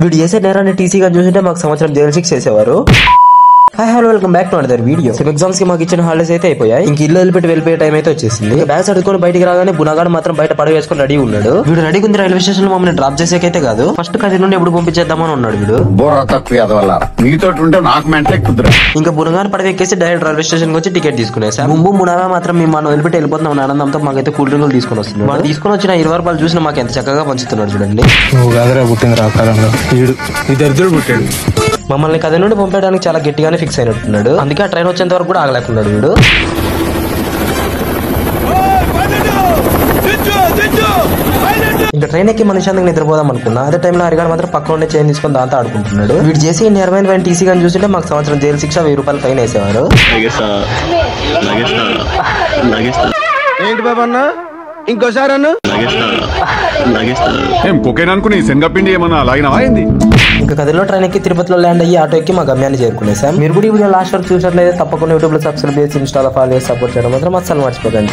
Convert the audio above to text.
వీడు చేసే నేరాన్ని టీసీగా చూసింటే మాకు సంవత్సరం జైలు శిక్ష చేసేవారు. Hi hello welcome back to another video. Sem exams కి మాకు ఇచ్చిన హాలిడేస్ అయితే అయిపోయాయి. ఇంక ఇల్లు వెళ్ళిపోయే టైం అయితే వచ్చేసింది. బ్యాగ్స్ అడుగుకొని బయటికి రాగానే బునగాడు మాత్రం బయట పడవ వేసుకొని రెడీ ఉన్నాడు. వీడు రెడీగా ఉంది రైల్వే స్టేషన్ లో మమ్మల్ని డ్రాప్ చేసేకైతే కాదు, ఫస్ట్ కది నుండి ఎప్పుడు పంపించేద్దామని ఉన్నాడు వీడు. ఇంకా బునగాడు పడవ ఎక్కేసి డైరెక్ట్ రైల్వే స్టేషన్ వచ్చి టికెట్ తీసుకునేసా. బునగా మాత్రం మేము మనం వదిలిపెట్టి వెళ్ళిపోతున్నాం ఆనందంతో మాకైతే కూల్ డ్రింకులు తీసుకొని వస్తుంది. మనం తీసుకొని వచ్చిన 20 రూపాయలు చూసిన మాకు ఎంత చక్కగా పంచుతున్నాడు చూడండి. మమ్మల్ని కథ నుండి పంపేయడానికి చాలా గట్టిగానే ఫిక్స్ అయినట్టున్నాడు. అందుకే ఆ ట్రైన్ వచ్చేంత వరకు కూడా ఆగలేకున్నాడు వీడు. ఇంకా ట్రైన్ ఎక్కి మనిషి నిద్రపోదాం అనుకున్నా. అదే టైంలో హరిగాడు మాత్రం పక్కన ఉండే చైన్ తీసుకొని దాంతో ఆడుకుంటున్నాడు. వీడు చేసి నేరమైన టీసీ గాని చూస్తుంటే మాకు సంవత్సరం జైలు శిక్ష 1000 రూపాయలు ఫైన్ వేసేవారు. ఏంటి బాబా అన్న ఇంకోసారి అన్న ఇంకా కదిలో ట్రైన్ ఎక్కి తిరుపతిలో ల్యాండ్ అయ్యి ఆటో ఎక్కి మా గమ్యాన్ని చేరుకునేసాం. మీరు కూడా ఈ వీడియో లాస్ట్ వరకు చూసినట్లయితే తప్పకుండా యూట్యూబ్ లో సబ్స్క్రైబ్ చేసి ఇన్స్టాలో ఫాలో చేసి సపోర్ట్ చేయడం మాత్రం అస్సలు మర్చిపోకండి.